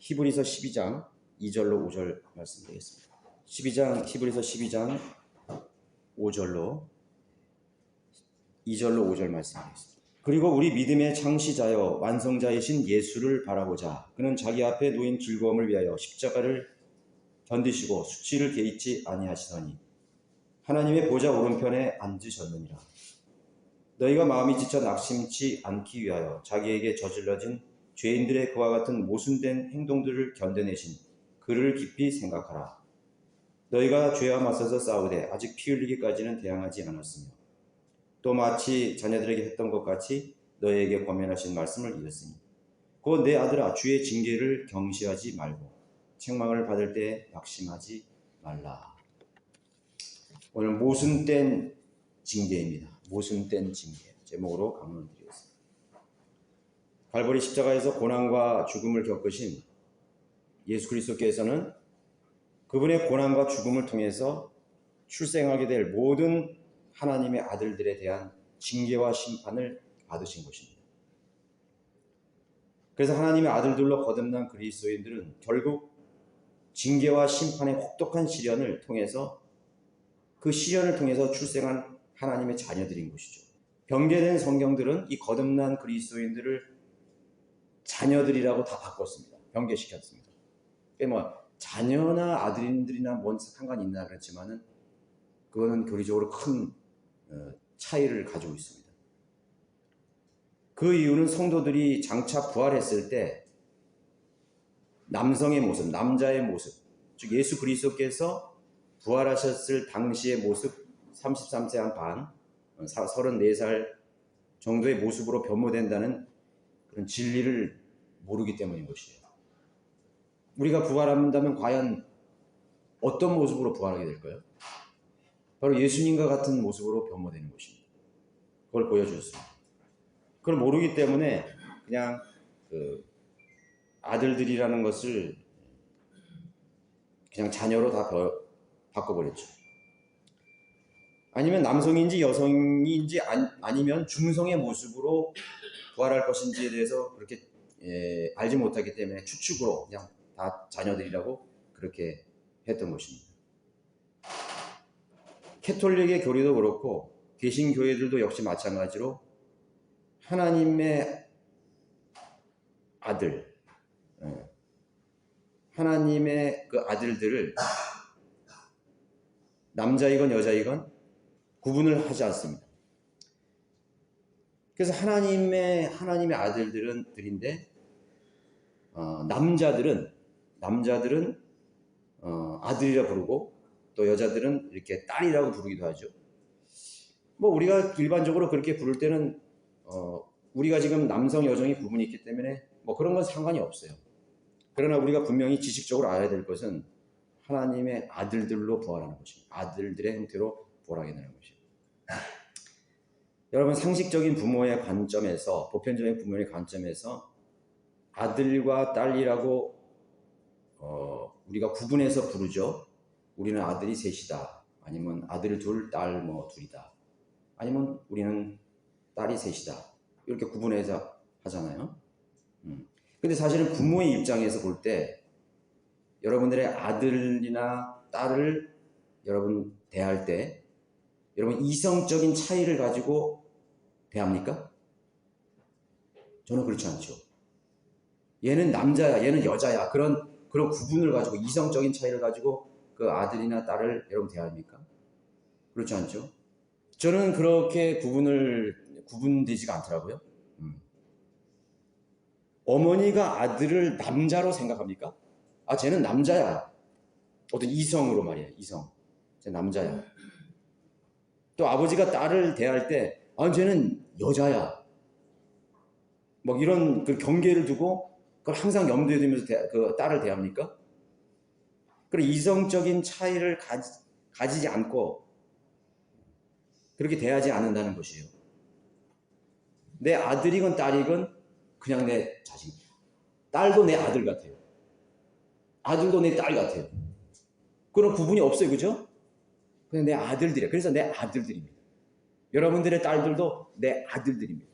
히브리서 12장 2절로 5절 말씀드리겠습니다. 히브리서 12장 5절로 2절로 5절 말씀드리겠습니다. 그리고 우리 믿음의 창시자여 완성자이신 예수를 바라보자. 그는 자기 앞에 놓인 즐거움을 위하여 십자가를 견디시고 수치를 개의치 아니하시더니 하나님의 보좌 오른편에 앉으셨느니라. 너희가 마음이 지쳐 낙심치 않기 위하여 자기에게 저질러진 죄인들의 그와 같은 모순된 행동들을 견뎌내신 그를 깊이 생각하라. 너희가 죄와 맞서서 싸우되 아직 피 흘리기까지는 대항하지 않았으며 또 마치 자녀들에게 했던 것 같이 너희에게 권면하신 말씀을 잃었으니 곧 내 아들아 주의 징계를 경시하지 말고 책망을 받을 때 낙심하지 말라. 오늘 모순된 징계입니다. 모순된 징계 제목으로 강론을 드리겠습니다. 갈보리 십자가에서 고난과 죽음을 겪으신 예수 그리스도께서는 그분의 고난과 죽음을 통해서 출생하게 될 모든 하나님의 아들들에 대한 징계와 심판을 받으신 것입니다. 그래서 하나님의 아들들로 거듭난 그리스도인들은 결국 징계와 심판의 혹독한 시련을 통해서 그 시련을 통해서 출생한 하나님의 자녀들인 것이죠. 변개된 성경들은 이 거듭난 그리스도인들을 자녀들이라고 다 바꿨습니다. 변개시켰습니다. 자녀나 아들들이나 뭔 상관이 있나 그렇지만은 그거는 교리적으로 큰 차이를 가지고 있습니다. 그 이유는 성도들이 장차 부활했을 때 남성의 모습, 남자의 모습, 즉 예수 그리스도께서 부활하셨을 당시의 모습 33세 한 반, 34살 정도의 모습으로 변모된다는 그런 진리를 모르기 때문인 것이에요. 우리가 부활한다면 과연 어떤 모습으로 부활하게 될까요? 바로 예수님과 같은 모습으로 변모되는 것입니다. 그걸 보여주셨습니다. 그걸 모르기 때문에 그냥 아들들이라는 것을 그냥 자녀로 다 바꿔버렸죠. 아니면 남성인지 여성인지 아니면 중성의 모습으로 부활할 것인지에 대해서 그렇게 알지 못하기 때문에 추측으로 그냥 다 자녀들이라고 그렇게 했던 것입니다. 캐톨릭의 교리도 그렇고 개신교회들도 역시 마찬가지로 하나님의 아들, 하나님의 그 아들들을 남자이건 여자이건 구분을 하지 않습니다. 그래서 하나님의 아들들인데 남자들은 아들이라 부르고 또 여자들은 이렇게 딸이라고 부르기도 하죠. 우리가 일반적으로 그렇게 부를 때는 우리가 지금 남성 여성이 구분이 있기 때문에 그런 건 상관이 없어요. 그러나 우리가 분명히 지식적으로 알아야 될 것은 하나님의 아들들로 부활하는 것입니다. 아들들의 형태로 부활하게 되는 것입니다. 여러분, 상식적인 부모의 관점에서, 보편적인 부모의 관점에서 아들과 딸이라고 우리가 구분해서 부르죠. 우리는 아들이 셋이다. 아니면 아들 둘, 딸 둘이다. 아니면 우리는 딸이 셋이다. 이렇게 구분해서 하잖아요. 근데 사실은 부모의 입장에서 볼 때 여러분들의 아들이나 딸을 여러분 대할 때 여러분 이성적인 차이를 가지고 대합니까? 저는 그렇지 않죠. 얘는 남자야, 얘는 여자야. 그런 구분을 가지고 이성적인 차이를 가지고 그 아들이나 딸을 여러분 대합니까? 그렇지 않죠. 저는 그렇게 구분되지가 않더라고요. 어머니가 아들을 남자로 생각합니까? 쟤는 남자야. 어떤 이성으로 말이야. 이성. 쟤 남자야. 또 아버지가 딸을 대할 때 쟤는 여자야. 이런 그 경계를 두고 그걸 항상 염두에 두면서 그 딸을 대합니까? 그런 이성적인 차이를 가지지 않고 그렇게 대하지 않는다는 것이에요. 내 아들이건 딸이건 그냥 내 자식이에요. 딸도 내 아들 같아요. 아들도 내 딸 같아요. 그런 구분이 없어요. 그죠? 그냥 내 아들들이에요. 그래서 내 아들들입니다. 여러분들의 딸들도 내 아들들입니다.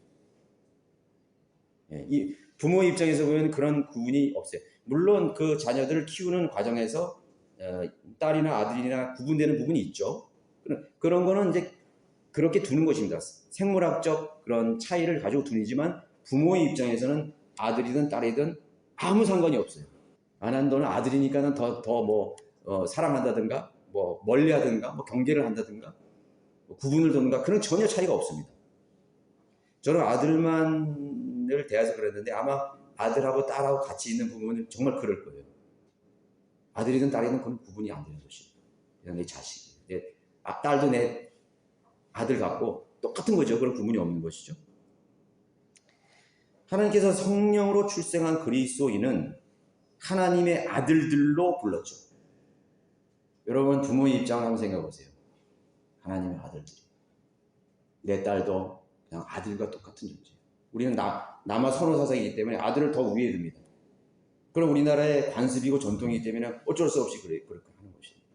이 부모의 입장에서 보면 그런 구분이 없어요. 물론 그 자녀들을 키우는 과정에서 딸이나 아들이나 구분되는 부분이 있죠. 그런 거는 이제 그렇게 두는 것입니다. 생물학적 그런 차이를 가지고 두이지만 부모의 입장에서는 아들이든 딸이든 아무 상관이 없어요. 너는 아들이니까는 더 사랑한다든가 뭐 멀리하든가 뭐 경계를 한다든가 뭐 구분을 뒀는가 그런 전혀 차이가 없습니다. 저는 아들만을 대해서 그랬는데 아마 아들하고 딸하고 같이 있는 부모는 정말 그럴 거예요. 아들이든 딸이든 그런 구분이 안 되는 것이에요. 그냥 내 자식이. 딸도 내 아들 같고 똑같은 거죠. 그런 구분이 없는 것이죠. 하나님께서 성령으로 출생한 그리스도인은 하나님의 아들들로 불렀죠. 여러분 부모의 입장을 한번 생각해 보세요. 하나님의 아들들. 내 딸도 그냥 아들과 똑같은 존재예요. 우리는 남아 선호사상이기 때문에 아들을 더 위에 둡니다. 그럼 우리나라의 관습이고 전통이기 때문에 어쩔 수 없이 그렇게 하는 것입니다.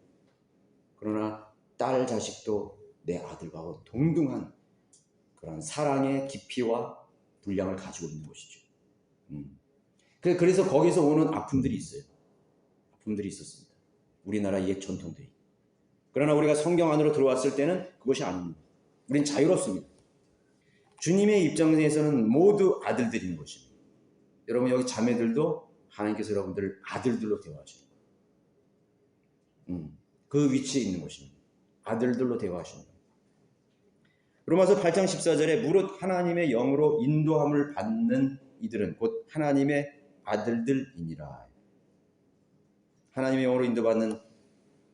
그러나 딸 자식도 내 아들과 동등한 그런 사랑의 깊이와 분량을 가지고 있는 것이죠. 그래서 거기서 오는 아픔들이 있어요. 아픔들이 있었습니다. 우리나라 옛 전통들이. 그러나 우리가 성경 안으로 들어왔을 때는 그것이 아닙니다. 우린 자유롭습니다. 주님의 입장에서는 모두 아들들인 것입니다. 여러분 여기 자매들도 하나님께서 여러분들을 아들들로 대화하십니다. 그 위치에 있는 것입니다. 아들들로 대화하십니다. 로마서 8장 14절에 무릇 하나님의 영으로 인도함을 받는 이들은 곧 하나님의 아들들이니라. 하나님의 영으로 인도받는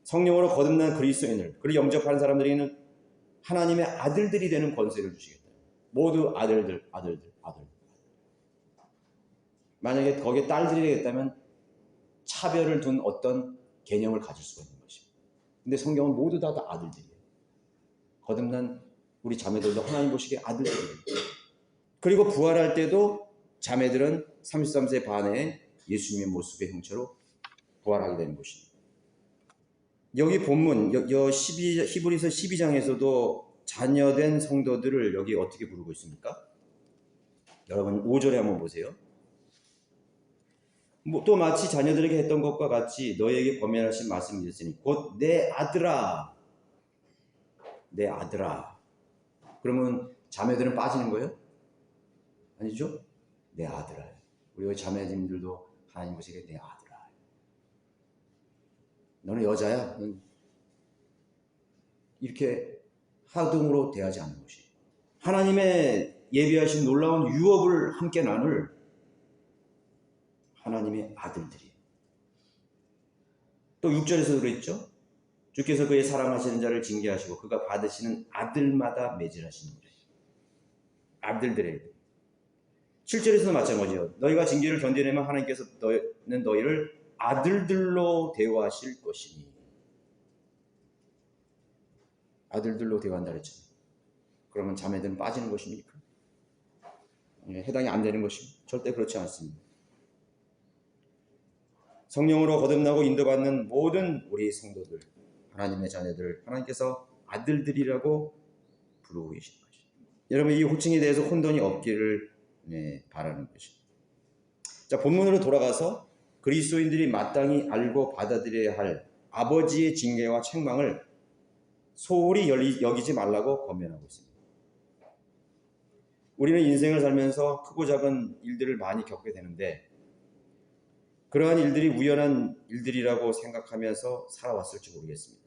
성령으로 거듭난 그리스도인을 그를 영접하는 사람들에게는 하나님의 아들들이 되는 권세를 주시겠다. 모두 아들들. 만약에 거기에 딸들이 되겠다면 차별을 둔 어떤 개념을 가질 수가 있는 것입니다. 근데 성경은 모두 다 아들들이에요. 거듭난 우리 자매들도 하나님 보시기에 아들들이에요. 그리고 부활할 때도 자매들은 33세 반에 예수님의 모습의 형체로 부활하게 되는 것입니다. 여기 본문 히브리서 12장에서도 자녀된 성도들을 여기 어떻게 부르고 있습니까? 여러분 5절에 한번 보세요. 또 마치 자녀들에게 했던 것과 같이 너희에게 범행하신 말씀이 있으니 곧 내 아들아. 내 아들아. 그러면 자매들은 빠지는 거예요? 아니죠? 내 아들아. 우리 자매님들도 하나님 보시기에 내 아들아. 너는 여자야. 너는 이렇게 하등으로 대하지 않는 것이. 하나님의 예비하신 놀라운 유업을 함께 나눌 하나님의 아들들이에요. 또 6절에서 그랬죠. 주께서 그의 사랑하시는 자를 징계하시고 그가 받으시는 아들마다 매질하시는 거예요. 아들들에게. 7절에서도 마찬가지예요. 너희가 징계를 견디려면 하나님께서 너희를 아들들로 대우하실 것이니. 아들들로 대우한다 그랬잖아요. 그러면 자매들은 빠지는 것입니까? 해당이 안 되는 것입니다. 절대 그렇지 않습니다. 성령으로 거듭나고 인도받는 모든 우리 성도들, 하나님의 자녀들, 하나님께서 아들들이라고 부르고 계신 것입니다. 여러분 이 호칭에 대해서 혼돈이 없기를 바라는 것입니다. 자, 본문으로 돌아가서 그리스도인들이 마땅히 알고 받아들여야 할 아버지의 징계와 책망을 소홀히 여기지 말라고 권면하고 있습니다. 우리는 인생을 살면서 크고 작은 일들을 많이 겪게 되는데 그러한 일들이 우연한 일들이라고 생각하면서 살아왔을지 모르겠습니다.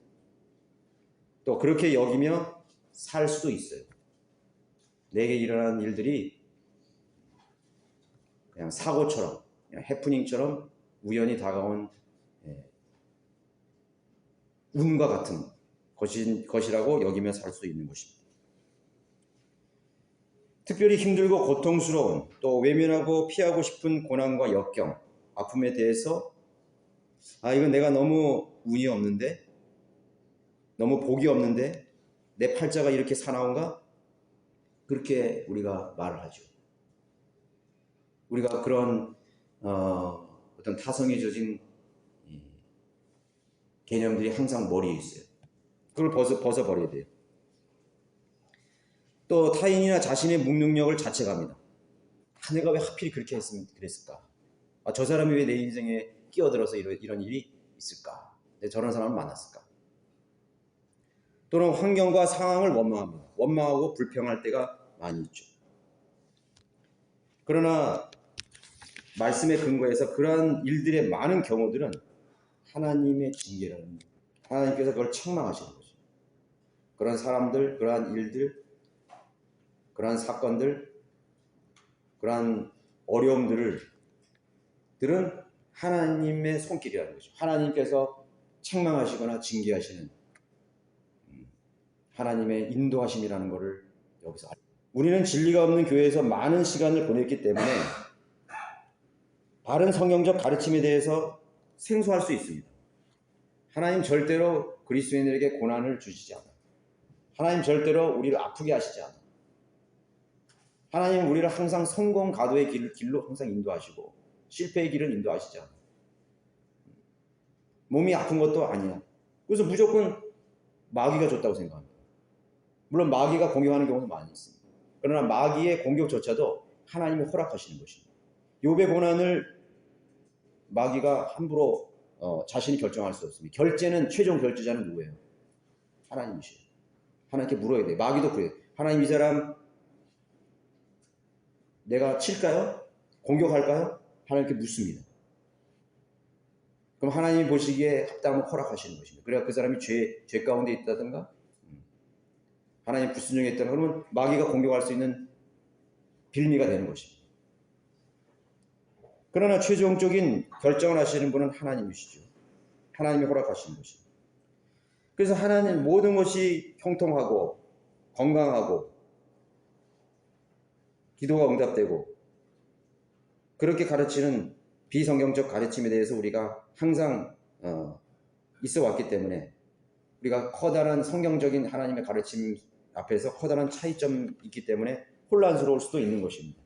또 그렇게 여기며 살 수도 있어요. 내게 일어난 일들이 그냥 사고처럼, 그냥 해프닝처럼 우연히 다가온 운과 같은 것이라고 여기며 살 수 있는 것입니다. 특별히 힘들고 고통스러운 또 외면하고 피하고 싶은 고난과 역경, 아픔에 대해서 이건 내가 너무 운이 없는데, 너무 복이 없는데 내 팔자가 이렇게 사나운가? 그렇게 우리가 말을 하죠. 우리가 그런 어떤 타성에 젖은 개념들이 항상 머리에 있어요. 그걸 벗어버려야 돼요. 또 타인이나 자신의 무능력을 자책합니다. 내가 왜 하필 그렇게 그랬을까? 저 사람이 왜 내 인생에 끼어들어서 이런 일이 있을까? 내 저런 사람을 만났을까? 또는 환경과 상황을 원망합니다. 원망하고 불평할 때가 많이 있죠. 그러나 말씀의 근거에서 그러한 일들의 많은 경우들은 하나님의 징계라는 거예요. 하나님께서 그걸 책망하시는 거죠. 그런 사람들, 그러한 일들, 그러한 사건들, 그러한 어려움들은 하나님의 손길이라는 거죠. 하나님께서 책망하시거나 징계하시는 하나님의 인도하심이라는 것을 여기서 우리는 진리가 없는 교회에서 많은 시간을 보냈기 때문에 바른 성경적 가르침에 대해서 생소할 수 있습니다. 하나님 절대로 그리스도인들에게 고난을 주시지 않아요. 하나님 절대로 우리를 아프게 하시지 않아요. 하나님은 우리를 항상 성공 가도의 길로 항상 인도하시고 실패의 길을 인도하시지 않아요. 몸이 아픈 것도 아니야. 그래서 무조건 마귀가 줬다고 생각합니다. 물론 마귀가 공격하는 경우도 많이 있습니다. 그러나 마귀의 공격조차도 하나님이 허락하시는 것입니다. 욥의 고난을 마귀가 함부로 자신이 결정할 수 없습니다. 최종 결제자는 누구예요? 하나님이시에요. 하나님께 물어야 돼요. 마귀도 그래요. 하나님, 이 사람 내가 칠까요? 공격할까요? 하나님께 묻습니다. 그럼 하나님이 보시기에 합당한 허락하시는 것입니다. 그래야 그 사람이 죄 가운데 있다든가 하나님 불순종에 있다든가 그러면 마귀가 공격할 수 있는 빌미가 되는 것입니다. 그러나 최종적인 결정을 하시는 분은 하나님이시죠. 하나님이 허락하시는 것입니다. 그래서 하나님 모든 것이 형통하고 건강하고 기도가 응답되고 그렇게 가르치는 비성경적 가르침에 대해서 우리가 항상 있어 왔기 때문에 우리가 커다란 성경적인 하나님의 가르침 앞에서 커다란 차이점이 있기 때문에 혼란스러울 수도 있는 것입니다.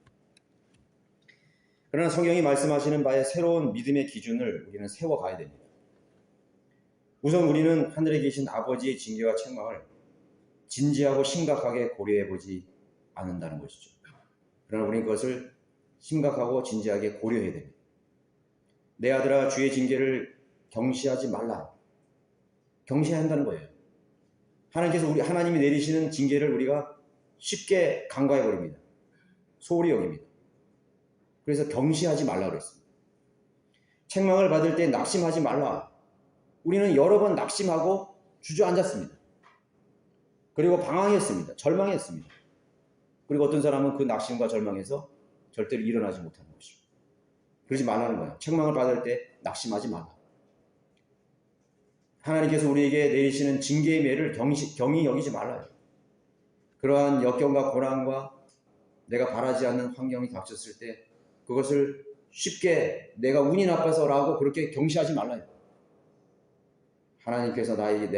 그러나 성경이 말씀하시는 바에 새로운 믿음의 기준을 우리는 세워가야 됩니다. 우선 우리는 하늘에 계신 아버지의 징계와 책망을 진지하고 심각하게 고려해보지 않는다는 것이죠. 그러나 우리는 그것을 심각하고 진지하게 고려해야 됩니다. 내 아들아, 주의 징계를 경시하지 말라. 경시해야 한다는 거예요. 하나님이 내리시는 징계를 우리가 쉽게 간과해버립니다. 소홀히 여깁니다. 그래서 경시하지 말라 그랬습니다. 책망을 받을 때 낙심하지 말라. 우리는 여러 번 낙심하고 주저앉았습니다. 그리고 방황했습니다. 절망했습니다. 그리고 어떤 사람은 그 낙심과 절망에서 절대로 일어나지 못하는 것입니다. 그러지 말라는 거예요. 책망을 받을 때 낙심하지 말라. 하나님께서 우리에게 내리시는 징계의 매를 경히 여기지 말라요. 그러한 역경과 고난과 내가 바라지 않는 환경이 닥쳤을 때 그것을 쉽게 내가 운이 나빠서라고 그렇게 경시하지 말라요. 하나님께서 나에게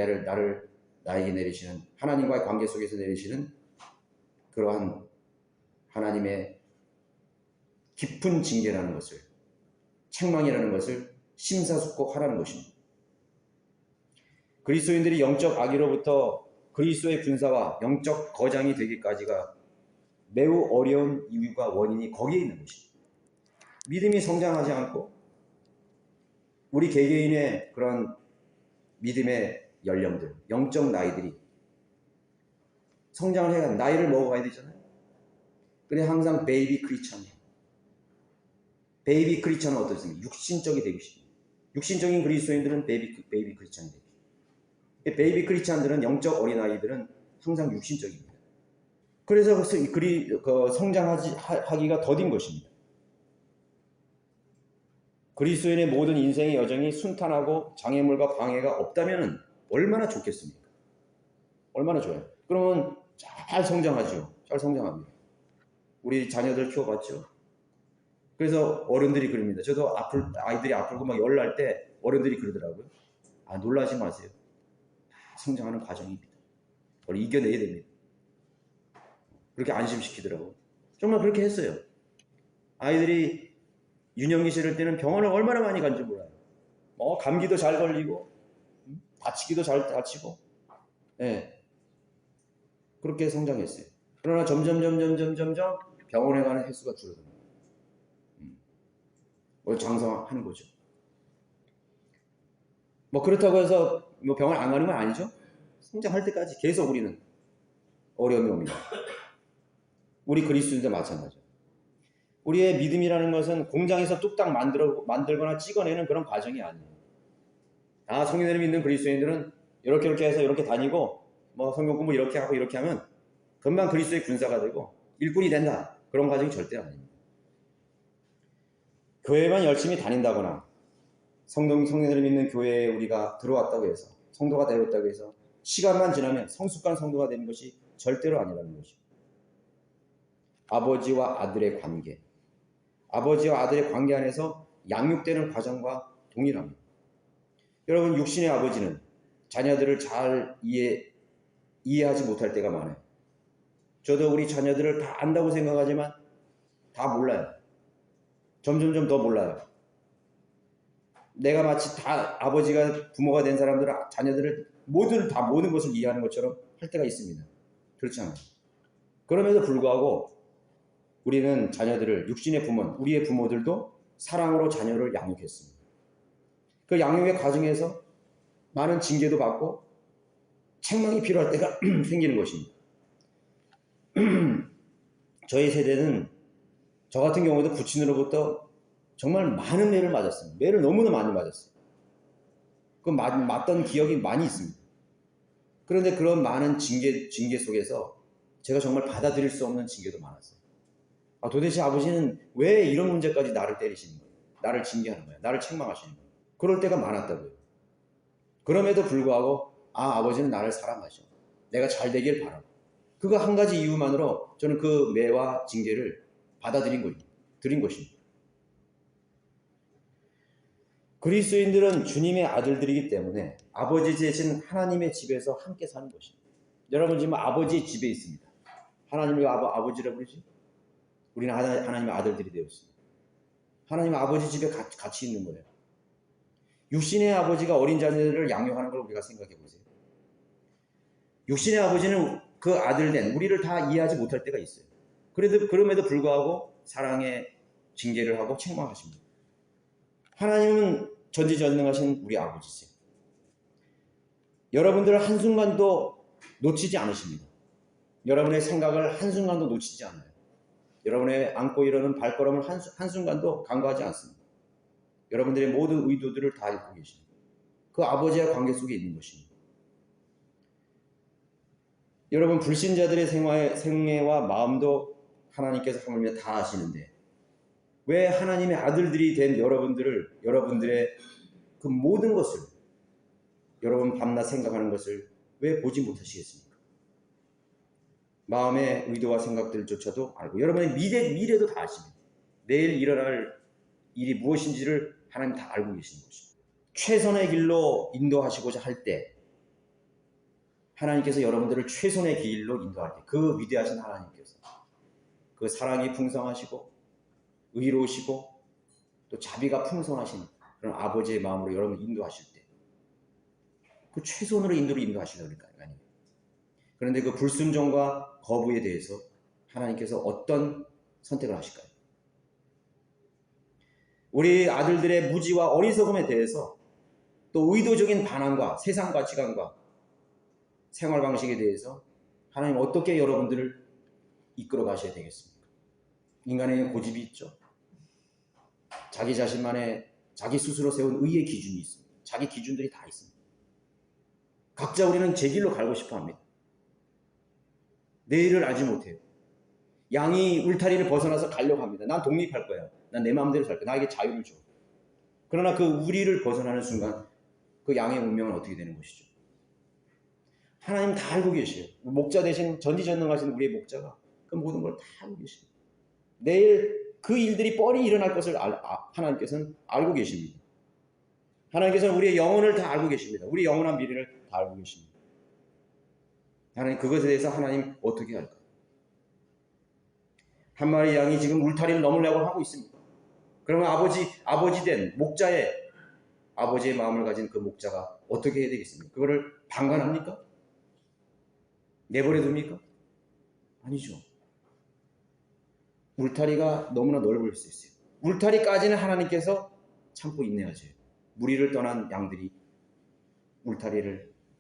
내리시는 하나님과의 관계 속에서 내리시는 그러한 하나님의 깊은 징계라는 것을 책망이라는 것을 심사숙고하라는 것입니다. 그리스도인들이 영적 악의로부터 그리스도의 군사와 영적 거장이 되기까지가 매우 어려운 이유가 원인이 거기에 있는 것입니다. 믿음이 성장하지 않고 우리 개개인의 그런 믿음의 연령들, 영적 나이들이 성장을 해야 나이를 먹어가야 되잖아요. 그래 항상 베이비 크리스천이에요. 베이비 크리스천은 어떻습니까? 육신적이 되고 싶습니다. 육신적인 그리스도인들은 베이비 크리스천이 되고 싶습니다. 베이비 크리스천들은 영적 어린아이들은 항상 육신적입니다. 그래서 성장하기가 더딘 것입니다. 그리스도인의 모든 인생의 여정이 순탄하고 장애물과 방해가 없다면 얼마나 좋겠습니까? 얼마나 좋아요. 그러면 잘 성장하죠. 잘 성장합니다. 우리 자녀들 키워봤죠. 그래서 어른들이 그럽니다. 저도 아이들이 아프고 막 열날 때 어른들이 그러더라고요. 놀라지 마세요. 성장하는 과정입니다. 그걸 이겨내야 됩니다. 그렇게 안심시키더라고요. 정말 그렇게 했어요. 아이들이 유년기 시절 때는 병원을 얼마나 많이 간지 몰라요. 감기도 잘 걸리고 다치기도 잘 다치고 그렇게 성장했어요. 그러나 점점 병원에 가는 횟수가 줄어듭니다. 장성하는 거죠. 뭐 그렇다고 해서 뭐 병원 안 가는 건 아니죠. 성장할 때까지 계속 우리는 어려움이 옵니다. 우리 그리스도인도 마찬가지죠. 우리의 믿음이라는 것은 공장에서 뚝딱 만들거나 찍어내는 그런 과정이 아니에요. 성인들을 믿는 그리스도인들은 이렇게 해서 이렇게 다니고 뭐 성경 공부 이렇게 하고 이렇게 하면 금방 그리스도의 군사가 되고 일꾼이 된다. 그런 과정이 절대 아닙니다. 교회만 열심히 다닌다거나 성도들을 믿는 교회에 우리가 들어왔다고 해서 성도가 되었다고 해서 시간만 지나면 성숙한 성도가 되는 것이 절대로 아니라는 것이죠. 아버지와 아들의 관계, 아버지와 아들의 관계 안에서 양육되는 과정과 동일합니다. 여러분, 육신의 아버지는 자녀들을 잘 이해하지 못할 때가 많아요. 저도 우리 자녀들을 다 안다고 생각하지만 다 몰라요. 점점점 더 몰라요. 내가 마치 다 아버지가 부모가 된 사람들은 자녀들을 모든 것을 이해하는 것처럼 할 때가 있습니다. 그렇지 않아요. 그럼에도 불구하고 우리는 자녀들을 육신의 부모, 우리의 부모들도 사랑으로 자녀를 양육했습니다. 그 양육의 과정에서 많은 징계도 받고 책망이 필요할 때가 생기는 것입니다. 저희 세대는 저 같은 경우도 부친으로부터 정말 많은 매를 맞았습니다. 매를 너무나 많이 맞았어요. 그 맞던 기억이 많이 있습니다. 그런데 그런 많은 징계 속에서 제가 정말 받아들일 수 없는 징계도 많았어요. 도대체 아버지는 왜 이런 문제까지 나를 때리시는 거예요? 나를 징계하는 거예요? 나를 책망하시는 거예요? 그럴 때가 많았다고요. 그럼에도 불구하고 아버지는 나를 사랑하셔. 내가 잘 되길 바라고. 그거 한 가지 이유만으로 저는 그 매와 징계를 받아들인 것입니다. 그리스도인들은 주님의 아들들이기 때문에 아버지 대신 하나님의 집에서 함께 사는 것입니다. 여러분 지금 아버지의 집에 있습니다. 하나님을 아버지라고 부르지? 우리는 하나님의 아들들이 되었습니다. 하나님 아버지 집에 같이 있는 거예요. 육신의 아버지가 어린 자녀들을 양육하는 걸 우리가 생각해 보세요. 육신의 아버지는 그 아들된 우리를 다 이해하지 못할 때가 있어요. 그럼에도 불구하고 사랑의 징계를 하고 책망하십니다. 하나님은 전지전능하신 우리 아버지세요. 여러분들을 한순간도 놓치지 않으십니다. 여러분의 생각을 한순간도 놓치지 않아요. 여러분의 안고 일어는 발걸음을 한순간도 간과하지 않습니다. 여러분들의 모든 의도들을 다 알고 계십니다. 그 아버지와 관계 속에 있는 것입니다. 여러분, 불신자들의 생애와 마음도 하나님께서 하물며 다 아시는데 왜 하나님의 아들들이 된 여러분들의 그 모든 것을 여러분 밤낮 생각하는 것을 왜 보지 못하시겠습니까? 마음의 의도와 생각들조차도 알고 여러분의 미래도 다 아십니다. 내일 일어날 일이 무엇인지를 하나님 다 알고 계시는 것입니다. 최선의 길로 인도하시고자 할 때 하나님께서 여러분들을 최선의 길로 인도할 때 그 위대하신 하나님께서 그 사랑이 풍성하시고 의로우시고 또 자비가 풍성하신 그런 아버지의 마음으로 여러분을 인도하실 때 그 최선으로 인도하시려니까요. 그런데 그 불순종과 거부에 대해서 하나님께서 어떤 선택을 하실까요? 우리 아들들의 무지와 어리석음에 대해서 또 의도적인 반항과 세상 가치관과 생활 방식에 대해서 하나님 어떻게 여러분들을 이끌어 가셔야 되겠습니까? 인간에게 고집이 있죠. 자기 자신만의 자기 스스로 세운 의의 기준이 있습니다. 자기 기준들이 다 있습니다. 각자 우리는 제 길로 가고 싶어 합니다. 내일을 알지 못해요. 양이 울타리를 벗어나서 가려고 합니다. 난 독립할 거야. 난 내 마음대로 살 거야. 나에게 자유를 줘. 그러나 그 우리를 벗어나는 순간 그 양의 운명은 어떻게 되는 것이죠? 하나님 다 알고 계세요. 목자 대신 전지전능하신 우리의 목자가 그 모든 걸 다 알고 계세요. 내일 그 일들이 뻔히 일어날 것을 하나님께서는 알고 계십니다. 하나님께서는 우리의 영혼을 다 알고 계십니다. 우리 영원한 미래를 다 알고 계십니다. 하나님 그것에 대해서 하나님 어떻게 할까요? 한 마리 양이 지금 울타리를 넘으려고 하고 있습니다. 그러면 아버지 된 목자의 아버지의 마음을 가진 그 목자가 어떻게 해야 되겠습니까? 그거를 방관합니까? 내버려 둡니까? 아니죠. 울타리가 너무나 넓을 수 있어요. 울타리까지는 하나님께서 참고 인내하세요. 무리를 떠난 양들이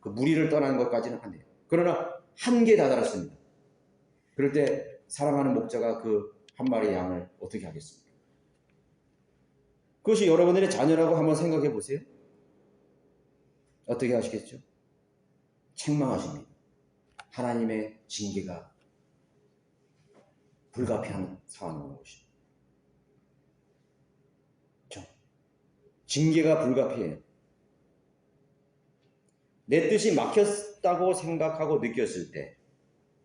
그 무리를 떠나는 것까지는 한대요. 그러나 한계에 다다랐습니다. 그럴 때 사랑하는 목자가 그 한 마리의 양을 어떻게 하겠습니까? 그것이 여러분들의 자녀라고 한번 생각해 보세요. 어떻게 하시겠죠? 책망하십니다. 하나님의 징계가 불가피한 상황이 오는 것입니다. 징계가 불가피해요. 내 뜻이 막혔다고 생각하고 느꼈을 때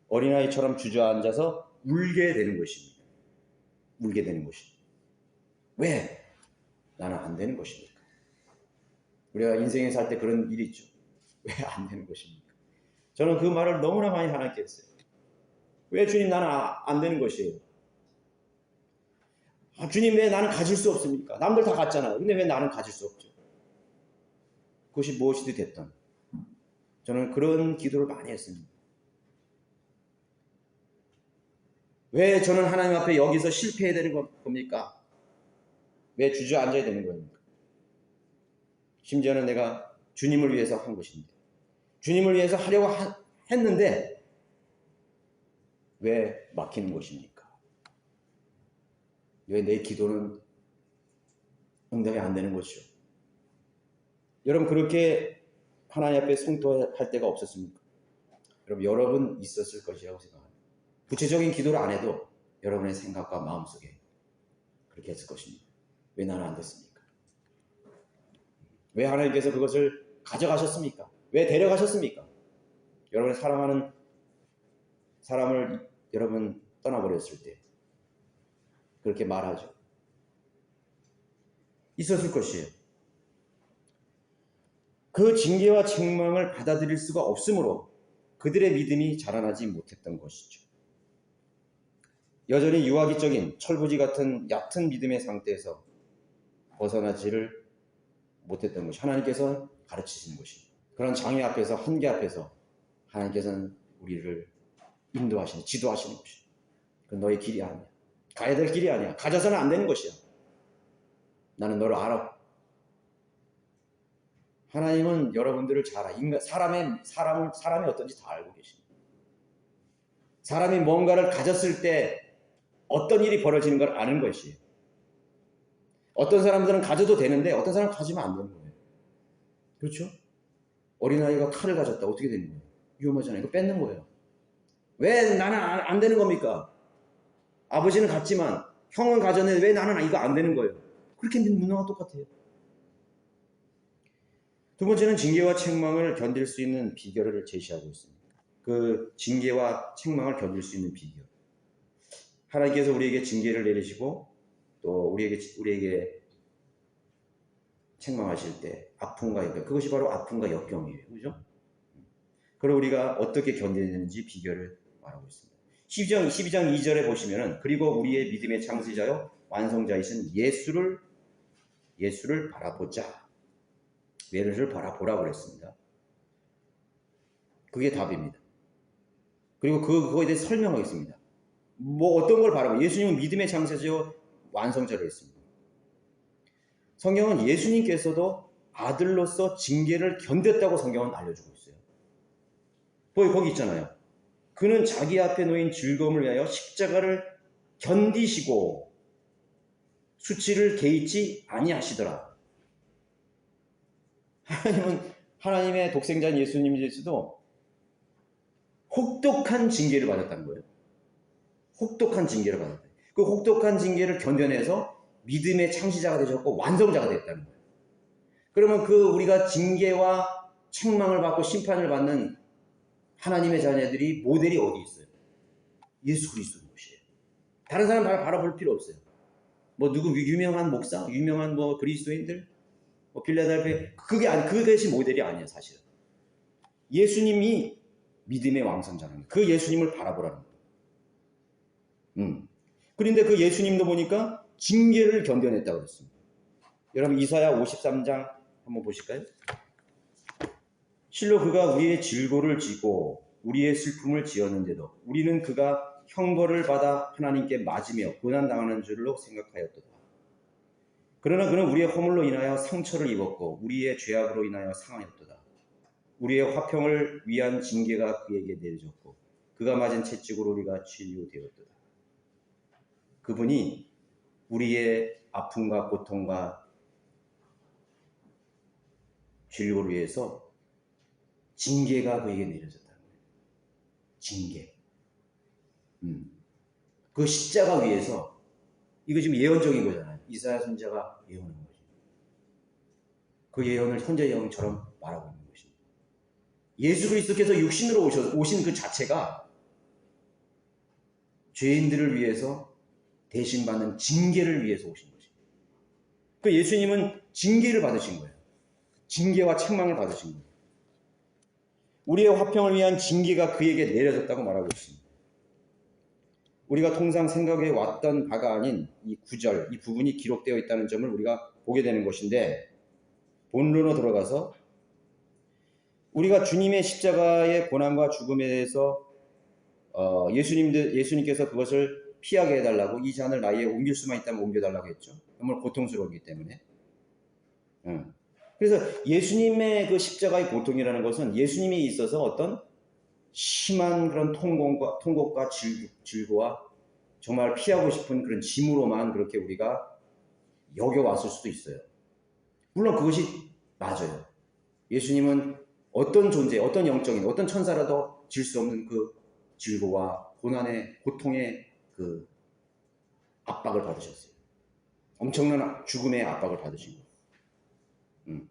어린아이처럼 주저앉아서 울게 되는 것입니다. 울게 되는 것입니다. 왜? 나는 안 되는 것입니까? 우리가 인생에 살 때 그런 일이 있죠. 왜 안 되는 것입니까? 저는 그 말을 너무나 많이 하나님께 했어요. 왜 주님 나는 안 되는 것이에요? 주님 왜 나는 가질 수 없습니까? 남들 다 갔잖아요. 근데 왜 나는 가질 수 없죠? 그것이 무엇이든 됐던 저는 그런 기도를 많이 했습니다. 왜 저는 하나님 앞에 여기서 실패해야 되는 겁니까? 왜 주저앉아야 되는 겁니까? 심지어는 내가 주님을 위해서 한 것인데 주님을 위해서 하려고 했는데 왜 막히는 것입니까? 왜 내 기도는 응답이 안 되는 것이죠? 여러분 그렇게 하나님 앞에 성토할 때가 없었습니까? 여러분 있었을 것이라고 생각합니다. 구체적인 기도를 안 해도 여러분의 생각과 마음속에 그렇게 했을 것입니다. 왜 나는 안 됐습니까? 왜 하나님께서 그것을 가져가셨습니까? 왜 데려가셨습니까? 여러분의 사랑하는 사람을 여러분 떠나버렸을 때 그렇게 말하죠. 있었을 것이에요. 그 징계와 책망을 받아들일 수가 없으므로 그들의 믿음이 자라나지 못했던 것이죠. 여전히 유아기적인 철부지 같은 얕은 믿음의 상태에서 벗어나지를 못했던 것이 하나님께서 가르치시는 것입니다. 그런 장애 앞에서 한계 앞에서 하나님께서는 우리를 인도하시는 지도하시는 것이죠. 그건 너의 길이 아니야. 가야 될 길이 아니야. 가져서는 안 되는 것이야. 나는 너를 알아. 하나님은 여러분들을 잘 알아. 사람이 어떤지 다 알고 계십니다. 사람이 뭔가를 가졌을 때 어떤 일이 벌어지는 걸 아는 것이에요. 어떤 사람들은 가져도 되는데 어떤 사람은 가지면 안 되는 거예요. 그렇죠? 어린아이가 칼을 가졌다. 어떻게 되는 거예요? 위험하잖아요. 이거 뺏는 거예요. 왜 나는 안 되는 겁니까? 아버지는 갔지만 형은 가졌는데 왜 나는 이거 안 되는 거예요? 그렇게 문화가 똑같아요. 두 번째는 징계와 책망을 견딜 수 있는 비결을 제시하고 있습니다. 그 징계와 책망을 견딜 수 있는 비결. 하나님께서 우리에게 징계를 내리시고 또 우리에게 책망하실 때 아픔과 역경, 그것이 바로 아픔과 역경이에요. 그죠? 그걸 우리가 어떻게 견디는지 비결을 말하고 있습니다. 12장 2절에 보시면은 그리고 우리의 믿음의 창시자요 완성자이신 예수를 바라보자. 예수를 바라보라고 그랬습니다. 그게 답입니다. 그리고 그거에 대해 설명하겠습니다. 뭐 어떤 걸 바라보? 예수님은 믿음의 창시자요 완성자로 했습니다. 성경은 예수님께서도 아들로서 징계를 견뎠다고 성경은 알려주고 있어요. 거기 있잖아요. 그는 자기 앞에 놓인 즐거움을 위하여 십자가를 견디시고 수치를 개의치 아니하시더라. 하나님의 독생자인 예수님께서도 혹독한 징계를 받았다는 거예요. 혹독한 징계를 받았다. 그 혹독한 징계를 견뎌내서 믿음의 창시자가 되셨고 완성자가 됐다는 거예요. 그러면 우리가 징계와 책망을 받고 심판을 받는 하나님의 자녀들이 모델이 어디 있어요? 예수 그리스도인 것이에요. 다른 사람 바라볼 필요 없어요. 뭐 누구 유명한 목사, 유명한 뭐 그리스도인들, 뭐 빌라델피아 그것이 모델이 아니에요, 사실은. 예수님이 믿음의 왕성자라는 거예요. 그 예수님을 바라보라는 거예요. 그런데 그 예수님도 보니까 징계를 견뎌냈다고 그랬습니다. 여러분 이사야 53장 한번 보실까요? 실로 그가 우리의 질고를 지고 우리의 슬픔을 지었는데도 우리는 그가 형벌을 받아 하나님께 맞으며 고난당하는 줄로 생각하였도다. 그러나 그는 우리의 허물로 인하여 상처를 입었고 우리의 죄악으로 인하여 상하였도다. 우리의 화평을 위한 징계가 그에게 내려졌고 그가 맞은 채찍으로 우리가 치유되었도다. 그분이 우리의 아픔과 고통과 진료를 위해서 징계가 그에게 내려졌다는 거예요. 징계. 그 십자가 위에서, 이거 지금 예언적인 거잖아요. 이사야 선지자가 예언한 거죠. 그 예언을 현재 예언처럼 말하고 있는 것입니다. 예수 그리스도께서 육신으로 오신 그 자체가 죄인들을 위해서 대신 받는 징계를 위해서 오신 것입니다. 그 예수님은 징계를 받으신 거예요. 징계와 책망을 받으신 거예요. 우리의 화평을 위한 징계가 그에게 내려졌다고 말하고 있습니다. 우리가 통상 생각해 왔던 바가 아닌 이 구절, 이 부분이 기록되어 있다는 점을 우리가 보게 되는 것인데, 본론으로 들어가서 우리가 주님의 십자가의 고난과 죽음에 대해서 예수님께서 그것을 피하게 해달라고, 이 잔을 나에게 옮길 수만 있다면 옮겨달라고 했죠. 정말 고통스러웠기 때문에. 그래서 예수님의 그 십자가의 고통이라는 것은 예수님이 있어서 어떤 심한 그런 통곡과 질고와 정말 피하고 싶은 그런 짐으로만 그렇게 우리가 여겨왔을 수도 있어요. 물론 그것이 맞아요. 예수님은 어떤 존재, 어떤 영적인, 어떤 천사라도 질 수 없는 그 질고와 고난의, 고통의 그 압박을 받으셨어요. 엄청난 죽음의 압박을 받으신 거예요.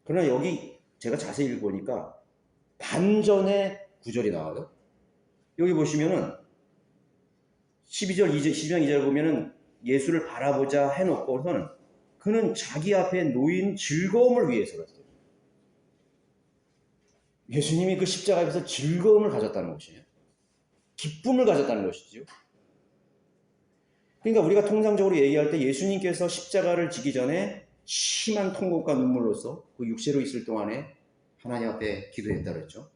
그러나 여기 제가 자세히 읽어보니까 반전의 구절이 나와요. 여기 보시면은 12장 2절 보면은 예수를 바라보자 해놓고서는 그는 자기 앞에 놓인 즐거움을 위해서였어요. 예수님이 그 십자가 앞에서 즐거움을 가졌다는 것이에요. 기쁨을 가졌다는 것이죠. 그러니까 우리가 통상적으로 얘기할 때 예수님께서 십자가를 지기 전에 심한 통곡과 눈물로써 그 육체로 있을 동안에 하나님 앞에 기도했다 그랬죠.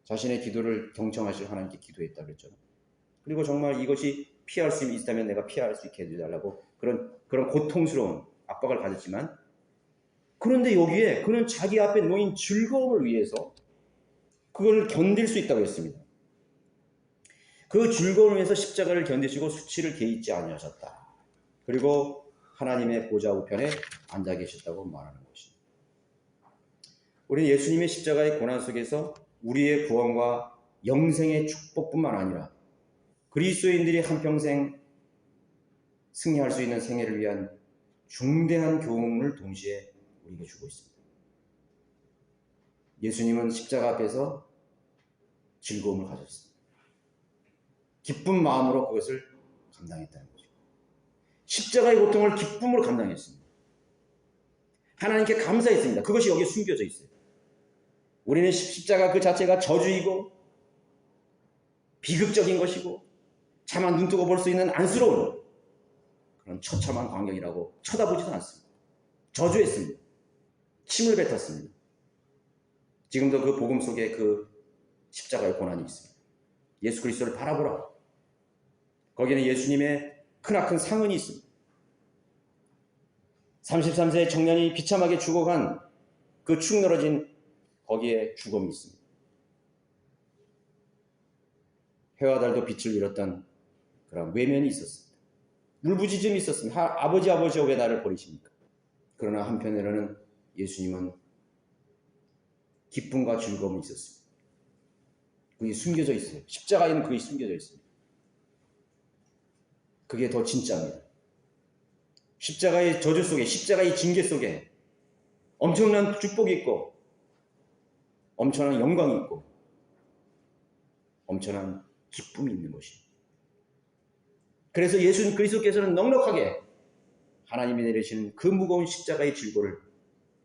자신의 기도를 경청하실 하나님께 기도했다 그랬죠. 그리고 정말 이것이 피할 수 있다면 내가 피할 수 있게 해달라고 그런 고통스러운 압박을 받았지만, 그런데 여기에 그는 자기 앞에 놓인 즐거움을 위해서 그걸 견딜 수 있다고 했습니다. 그 즐거움을 위해서 십자가를 견디시고 수치를 개의치 아니하셨다. 그리고 하나님의 보좌 우편에 앉아 계셨다고 말하는 것입니다. 우리는 예수님의 십자가의 고난 속에서 우리의 구원과 영생의 축복뿐만 아니라 그리스도인들이 한평생 승리할 수 있는 생애를 위한 중대한 교훈을 동시에 우리에게 주고 있습니다. 예수님은 십자가 앞에서 즐거움을 가졌습니다. 기쁜 마음으로 그것을 감당했다는 거죠. 십자가의 고통을 기쁨으로 감당했습니다. 하나님께 감사했습니다. 그것이 여기에 숨겨져 있어요. 우리는 십자가 그 자체가 저주이고 비극적인 것이고 차마 눈뜨고 볼 수 있는 안쓰러운 그런 처참한 광경이라고 쳐다보지도 않습니다. 저주했습니다. 침을 뱉었습니다. 지금도 그 복음 속에 그 십자가의 고난이 있습니다. 예수 그리스도를 바라보라. 거기는 예수님의 크나큰 상흔이 있습니다. 33세의 청년이 비참하게 죽어간 그 축 늘어진 거기에 죽음이 있습니다. 해와 달도 빛을 잃었던 그런 외면이 있었습니다. 울부짖음이 있었습니다. 아버지여 왜 나를 버리십니까? 그러나 한편으로는 예수님은 기쁨과 즐거움이 있었습니다. 그게 숨겨져 있어요. 십자가에는 그게 숨겨져 있습니다. 그게 더 진짜입니다. 십자가의 저주 속에, 십자가의 징계 속에 엄청난 축복이 있고 엄청난 영광이 있고 엄청난 기쁨이 있는 것입니다. 그래서 예수 그리스도께서는 넉넉하게 하나님이 내리시는 그 무거운 십자가의 질고를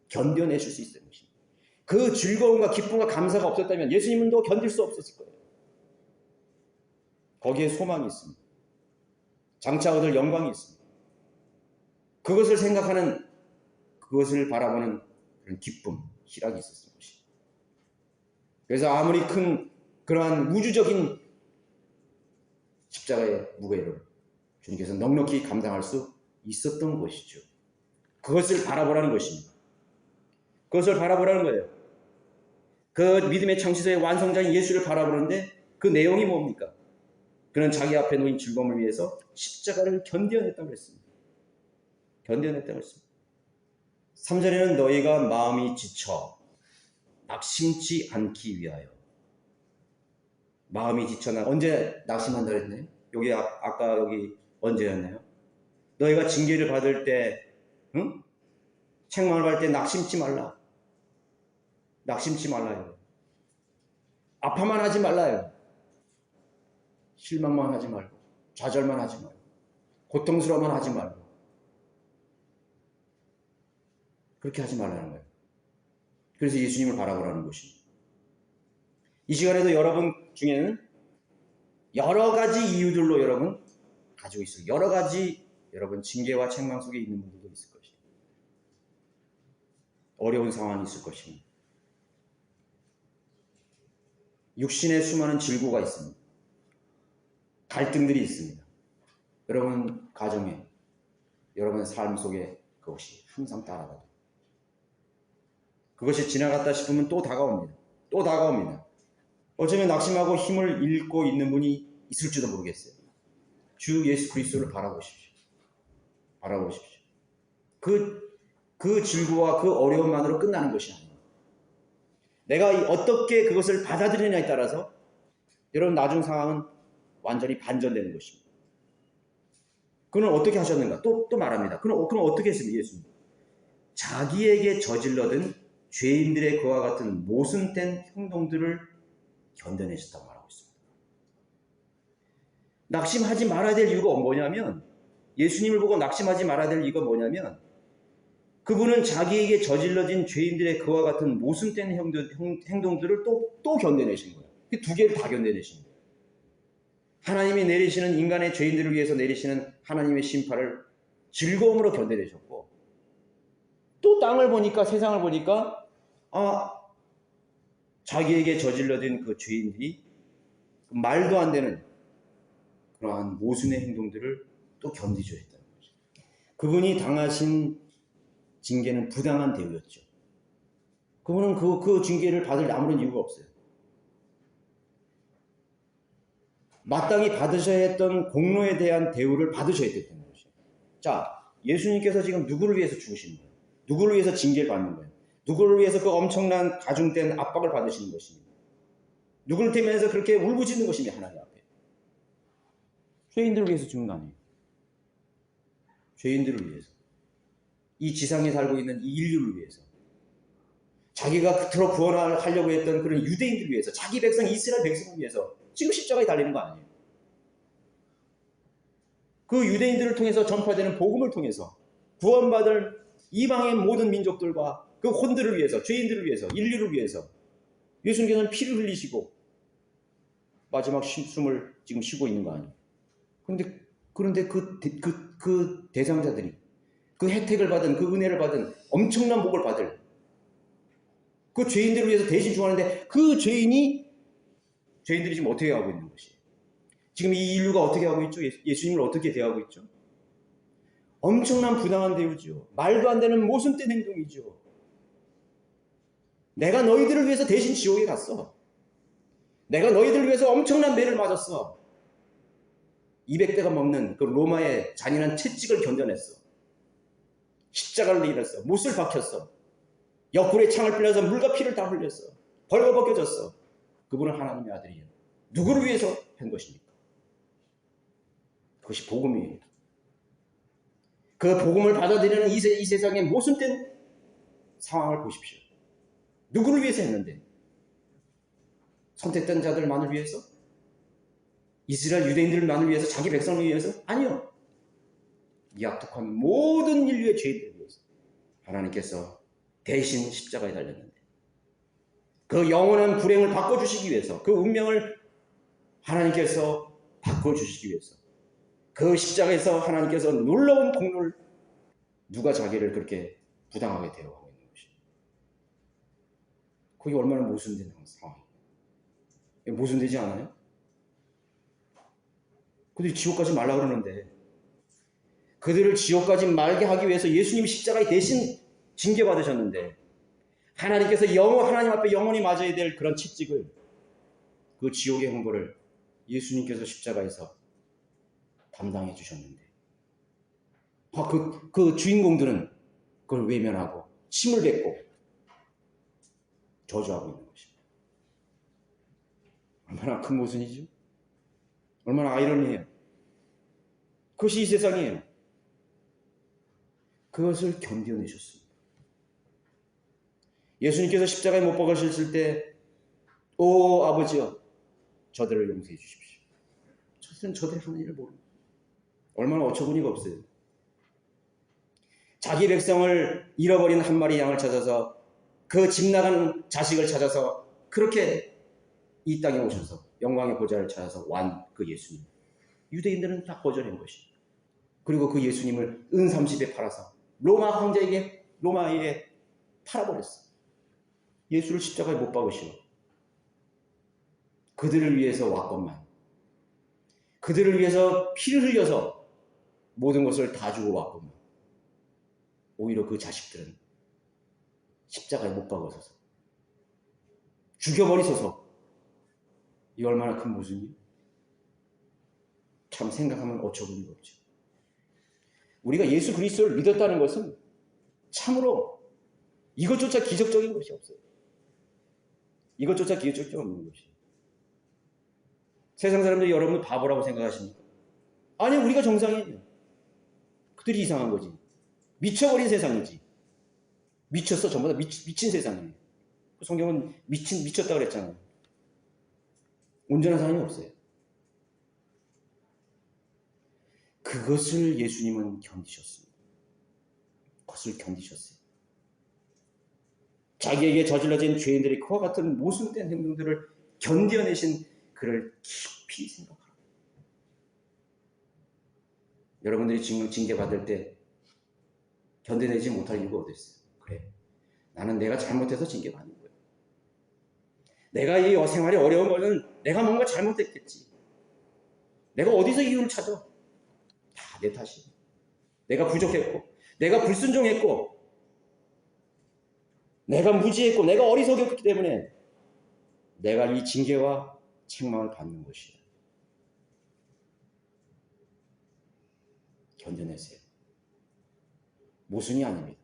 견뎌내실 수 있는 것입니다. 그 즐거움과 기쁨과 감사가 없었다면 예수님은 더 견딜 수 없었을 거예요. 거기에 소망이 있습니다. 장차 얻을 영광이 있습니다. 그것을 생각하는, 그것을 바라보는 그런 기쁨, 희락이 있었을 것입니다. 그래서 아무리 큰 그러한 우주적인 십자가의 무게를 주님께서 넉넉히 감당할 수 있었던 것이죠. 그것을 바라보라는 것입니다. 그것을 바라보라는 거예요. 그 믿음의 창시자의 완성자인 예수를 바라보는데 그 내용이 뭡니까? 그는 자기 앞에 놓인 즐거움을 위해서 십자가를 견뎌냈다고 했습니다. 견뎌냈다고 했습니다. 3절에는 너희가 마음이 지쳐 낙심치 않기 위하여. 마음이 지쳐나 언제 낙심한다 그랬나요? 여기 아까 여기 언제였나요? 너희가 징계를 받을 때, 응? 책망을 받을 때 낙심치 말라. 낙심치 말라요. 아파만 하지 말라요. 실망만 하지 말고, 좌절만 하지 말고, 고통스러워만 하지 말고. 그렇게 하지 말라는 거예요. 그래서 예수님을 바라보라는 것입니다. 이 시간에도 여러분 중에는 여러 가지 이유들로 여러분 가지고 있어요. 여러 가지 여러분 징계와 책망 속에 있는 분들도 있을 것입니다. 어려운 상황이 있을 것입니다. 육신의 수많은 질고가 있습니다. 갈등들이 있습니다. 여러분 가정에, 여러분의 삶 속에 그것이 항상 따라가죠. 그것이 지나갔다 싶으면 또 다가옵니다. 또 다가옵니다. 어쩌면 낙심하고 힘을 잃고 있는 분이 있을지도 모르겠어요. 주 예수 그리스도를 바라보십시오. 바라보십시오. 그 질고와 그 어려움만으로 끝나는 것이 아닙니다. 내가 어떻게 그것을 받아들이느냐에 따라서 여러분 나중 상황은 완전히 반전되는 것입니다. 그는 어떻게 하셨는가? 또 말합니다. 그럼 어떻게 했습니까? 예수님. 자기에게 저질러든 죄인들의 그와 같은 모순된 행동들을 견뎌내셨다고 말하고 있습니다. 낙심하지 말아야 될 이유가 뭐냐면, 예수님을 보고 낙심하지 말아야 될 이유가 뭐냐면, 그분은 자기에게 저질러진 죄인들의 그와 같은 모순된 행동들을 또 견뎌내신 거예요. 두 개를 다 견뎌내신 거예요. 하나님이 내리시는 인간의 죄인들을 위해서 내리시는 하나님의 심판을 즐거움으로 견뎌내셨고, 또 땅을 보니까, 세상을 보니까 자기에게 저질러진 그 죄인들이 말도 안 되는 그러한 모순의 행동들을 또 견디줘야 했다는 거죠. 그분이 당하신 징계는 부당한 대우였죠. 그분은 그 징계를 받을 아무런 이유가 없어요. 마땅히 받으셔야 했던 공로에 대한 대우를 받으셔야 됐다는 거죠. 자, 예수님께서 지금 누구를 위해서 죽으시는 거예요? 누구를 위해서 징계를 받는 거예요? 누구를 위해서 그 엄청난 가중된 압박을 받으시는 것입니다. 누구를 대면해서 그렇게 울부짖는 것입니다. 하나님 앞에. 죄인들을 위해서 죽는 거 아니에요. 죄인들을 위해서. 이 지상에 살고 있는 이 인류를 위해서. 자기가 그토록 구원하려고 했던 그런 유대인들을 위해서, 자기 백성 이스라엘 백성을 위해서 지금 십자가에 달리는 거 아니에요. 그 유대인들을 통해서 전파되는 복음을 통해서 구원받을 이방의 모든 민족들과 그 혼들을 위해서, 죄인들을 위해서, 인류를 위해서 예수님께서는 피를 흘리시고 마지막 숨을 지금 쉬고 있는 거 아니에요. 그런데 그 대상자들이 그 혜택을 받은, 그 은혜를 받은, 엄청난 복을 받을 그 죄인들을 위해서 대신 죽었는데, 그 죄인들이 지금 어떻게 하고 있는 것이에요? 지금 이 인류가 어떻게 하고 있죠? 예수님을 어떻게 대하고 있죠? 엄청난 부당한 대우죠. 말도 안 되는 모순된 행동이죠. 내가 너희들을 위해서 대신 지옥에 갔어. 내가 너희들을 위해서 엄청난 매를 맞았어. 200대가 먹는 그 로마의 잔인한 채찍을 견뎌냈어. 십자가를 내렸어. 못을 박혔어. 옆구리에 창을 빌려서 물과 피를 다 흘렸어. 벌거벗겨졌어. 그분은 하나님의 아들이에요. 누구를 위해서 한 것입니까? 그것이 복음이에요. 그 복음을 받아들이는 이 세상의 모순된 상황을 보십시오. 누구를 위해서 했는데? 선택된 자들만을 위해서? 이스라엘 유대인들만을 위해서? 자기 백성을 위해서? 아니요. 이 악독한 모든 인류의 죄인들을 위해서 하나님께서 대신 십자가에 달렸는데, 그 영원한 불행을 바꿔주시기 위해서, 그 운명을 하나님께서 바꿔주시기 위해서, 그 십자가에서 하나님께서 놀라운 공로를, 누가 자기를 그렇게 부당하게 대우하고 있는 것입니다. 그게 얼마나 모순된 상황이에요. 모순되지 않아요? 근데 지옥 가지 말라 그러는데, 그들을 지옥까지 말게 하기 위해서 예수님이 십자가에 대신 징계받으셨는데 하나님께서 하나님 앞에 영원히 맞아야 될 그런 채찍을, 그 지옥의 형벌을 예수님께서 십자가에서 담당해 주셨는데 그 주인공들은 그걸 외면하고 침을 뱉고 저주하고 있는 것입니다. 얼마나 큰 모순이죠? 얼마나 아이러니해요. 그것이 이 세상이에요. 그것을 견뎌내셨습니다. 예수님께서 십자가에 못 박으셨을 때, 오 아버지여, 저들을 용서해 주십시오. 저들은 하는 일을 모릅니다. 얼마나 어처구니가 없어요. 자기 백성을 잃어버린 한 마리 양을 찾아서, 그 집 나간 자식을 찾아서, 그렇게 이 땅에 오셔서 영광의 보좌를 찾아서 완 그 예수님. 유대인들은 다 거절한 것이. 그리고 그 예수님을 은 30에 팔아서 로마에 팔아버렸어. 예수를 십자가에 못 박으시오. 그들을 위해서 왔건만, 그들을 위해서 피를 흘려서 모든 것을 다 주고 왔건만, 오히려 그 자식들은 십자가에 못 박으셔서 죽여버리소서. 이 얼마나 큰 모순이에요. 참 생각하면 어처구니가 없죠. 우리가 예수 그리스도를 믿었다는 것은 참으로 이것조차 기적적인 것이 없어요. 이것조차 기적적이 없는 것이에요. 세상 사람들이 여러분을 바보라고 생각하십니까? 아니, 우리가 정상이에요. 그들이 이상한 거지. 미쳐버린 세상이지. 미쳤어. 전부 다 미친 세상이에요. 성경은 미쳤다고 그랬잖아요. 온전한 사람이 없어요. 그것을 예수님은 견디셨습니다. 그것을 견디셨어요. 자기에게 저질러진 죄인들이 그와 같은 모순된 행동들을 견뎌내신 그를 깊이 생각하라. 여러분들이 징계받을 때 견뎌내지 못할 이유가 어디 있어요? 그래, 나는 내가 잘못해서 징계받는 거야. 내가 이 생활이 어려운 거는 내가 뭔가 잘못했겠지. 내가 어디서 이유를 찾아? 다 내 탓이야. 내가 부족했고, 내가 불순종했고, 내가 무지했고, 내가 어리석었기 때문에 내가 이 징계와 책망을 받는 것이야. 견뎌내세요. 모순이 아닙니다.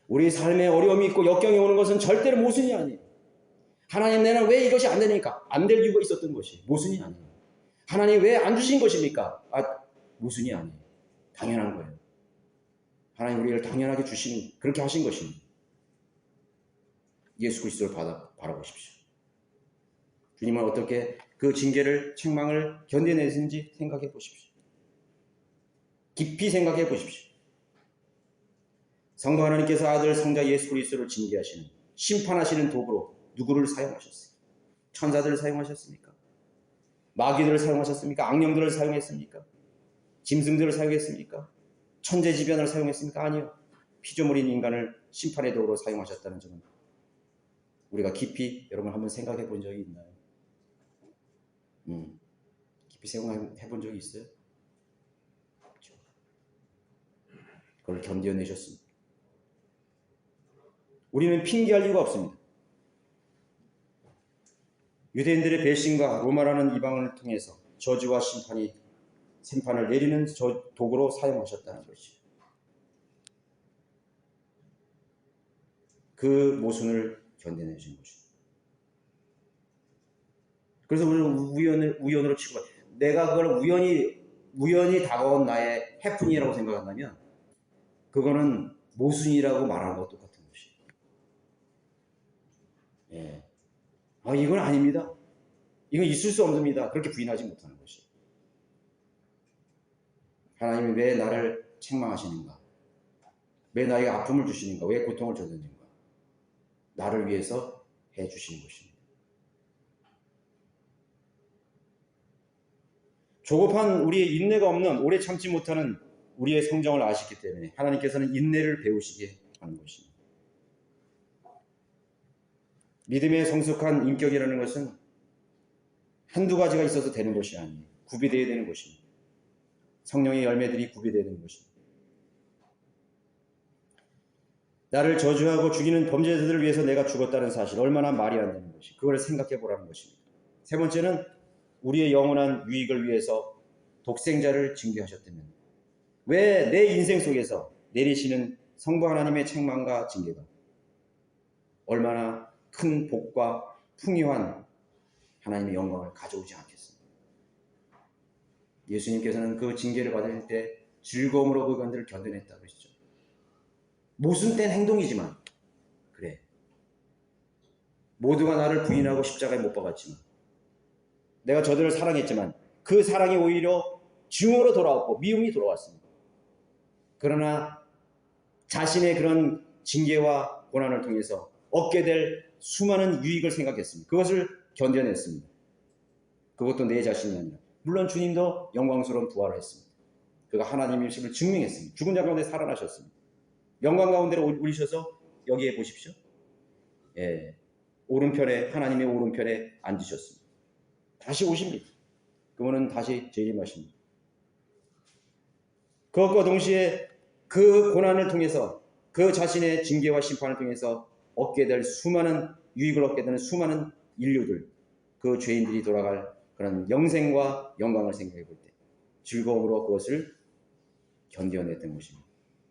우리 삶에 어려움이 있고 역경이 오는 것은 절대로 모순이 아니에요. 하나님, 내는 왜 이것이 안 되니까? 안 될 이유가 있었던 것이 모순이 아니에요. 하나님 왜 안 주신 것입니까? 모순이 아니에요. 당연한 거예요. 하나님 우리를 당연하게 주시는, 그렇게 하신 것입니다. 예수 그리스도를 바라보십시오. 주님은 어떻게 그 징계를, 책망을 견뎌내신지 생각해 보십시오. 깊이 생각해 보십시오. 성도 하나님께서 아들 성자 예수 그리스도를 징계하시는, 심판하시는 도구로 누구를 사용하셨어요? 천사들을 사용하셨습니까? 마귀들을 사용하셨습니까? 악령들을 사용했습니까? 짐승들을 사용했습니까? 천재지변을 사용했습니까? 아니요. 피조물인 인간을 심판의 도구로 사용하셨다는 점은 우리가 깊이 여러분 한번 생각해 본 적이 있나요? 깊이 생각해 본 적이 있어요? 없죠. 그걸 견뎌내셨습니다. 우리는 핑계할 이유가 없습니다. 유대인들의 배신과 로마라는 이방을 통해서 저주와 심판을 내리는 도구로 사용하셨다는 것이죠. 그 모순을 견뎌내신 것이죠. 그래서 우리는 우연으로 치고, 내가 그걸 우연히 다가온 나의 해프닝이라고 생각한다면 그거는 모순이라고 말하는 것과 똑같은 것이에요. 예. 이건 아닙니다. 이건 있을 수 없습니다. 그렇게 부인하지 못하는 것이에요. 하나님이 왜 나를 책망하시는가? 왜 나에게 아픔을 주시는가? 왜 고통을 주시는가? 나를 위해서 해주시는 것입니다. 조급한 우리의 인내가 없는, 오래 참지 못하는 우리의 성정을 아시기 때문에 하나님께서는 인내를 배우시게 하는 것입니다. 믿음의 성숙한 인격이라는 것은 한두 가지가 있어서 되는 것이 아니에요. 구비되어야 되는 것입니다. 성령의 열매들이 구비되는 것입니다. 나를 저주하고 죽이는 범죄자들을 위해서 내가 죽었다는 사실, 얼마나 말이 안 되는 것이, 그걸 생각해 보라는 것입니다. 세 번째는 우리의 영원한 유익을 위해서 독생자를 징계하셨다면, 왜 내 인생 속에서 내리시는 성부 하나님의 책망과 징계가 얼마나 큰 복과 풍요한 하나님의 영광을 가져오지 않겠습니까? 예수님께서는 그 징계를 받을 때 즐거움으로 그것들을 견뎌냈다고 그러시죠. 모순된 행동이지만, 그래, 모두가 나를 부인하고 십자가에 못 박았지만, 내가 저들을 사랑했지만 그 사랑이 오히려 증오로 돌아왔고 미움이 돌아왔습니다. 그러나 자신의 그런 징계와 고난을 통해서 얻게 될 수많은 유익을 생각했습니다. 그것을 견뎌냈습니다. 그것도 내 자신이 아니라, 물론 주님도 영광스러운 부활을 했습니다. 그가 하나님이심을 증명했습니다. 죽은 자 가운데 살아나셨습니다. 영광 가운데로 올리셔서 여기에 보십시오. 예, 오른편에, 하나님의 오른편에 앉으셨습니다. 다시 오십니다. 그분은 다시 재림하십니다. 그것과 동시에 그 고난을 통해서, 그 자신의 징계와 심판을 통해서 얻게 될 수많은 유익을 얻게 되는 수많은 인류들, 그 죄인들이 돌아갈 그런 영생과 영광을 생각해 볼 때 즐거움으로 그것을 견뎌냈던 것입니다.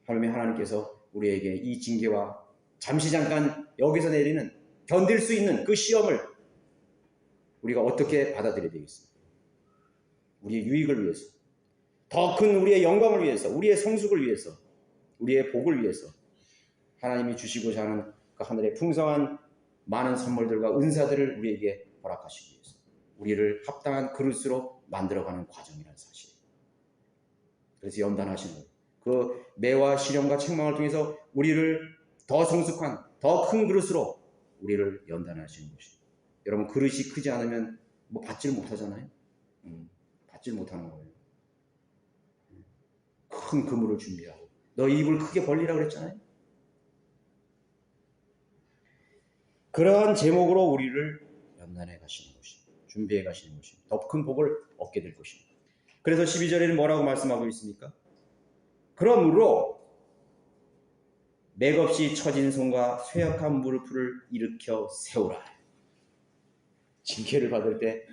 하나님께서 우리에게 이 징계와 잠시 잠깐 여기서 내리는 견딜 수 있는 그 시험을 우리가 어떻게 받아들여야 되겠습니까? 우리의 유익을 위해서, 더 큰 우리의 영광을 위해서, 우리의 성숙을 위해서, 우리의 복을 위해서 하나님이 주시고자 하는 그 하늘의 풍성한 많은 선물들과 은사들을 우리에게 허락하시기 위해서 우리를 합당한 그릇으로 만들어가는 과정이라는 사실. 그래서 연단하시는 거예요. 그 매와 시련과 책망을 통해서 우리를 더 성숙한, 더 큰 그릇으로 우리를 연단하시는 것입니다. 여러분, 그릇이 크지 않으면 뭐 받지를 못하잖아요. 받지를 못하는 거예요. 큰 그물을 준비하고, 너 입을 크게 벌리라고 그랬잖아요. 그러한 제목으로 우리를 연단해 가시는 것입니다. 준비해 가시는 것입니다. 더 큰 복을 얻게 될 것입니다. 그래서 12절에는 뭐라고 말씀하고 있습니까? 그러므로 맥없이 처진 손과 쇠약한 무릎을 일으켜 세우라. 징계를 받을 때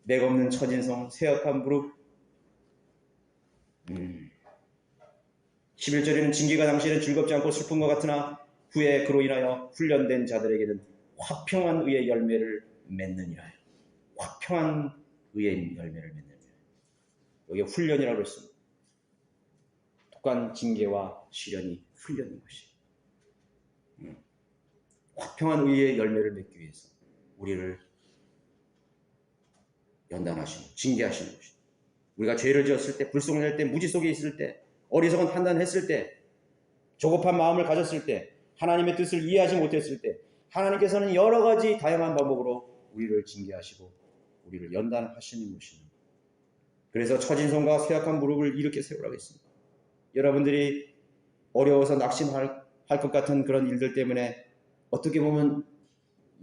맥없는 처진 손, 쇠약한 무릎. 11절에는 징계가 당시에는 즐겁지 않고 슬픈 것 같으나 후에 그로 인하여 훈련된 자들에게는 화평한 의의 열매를 맺느니라. 화평한 의의 열매를 맺느니라. 여기에 훈련이라고 했습니다. 독한 징계와 시련이 훈련인 것입니다. 화평한 의의 열매를 맺기 위해서 우리를 연단하시는, 징계하시는 것입니다. 우리가 죄를 지었을 때, 불성을 할 때, 무지 속에 있을 때, 어리석은 판단을 했을 때, 조급한 마음을 가졌을 때, 하나님의 뜻을 이해하지 못했을 때, 하나님께서는 여러 가지 다양한 방법으로 우리를 징계하시고 우리를 연단하시는 것입니다. 그래서 처진 손과 쇠약한 무릎을 이렇게 세우라고 했습니다. 여러분들이 어려워서 낙심할 것 같은 그런 일들 때문에 어떻게 보면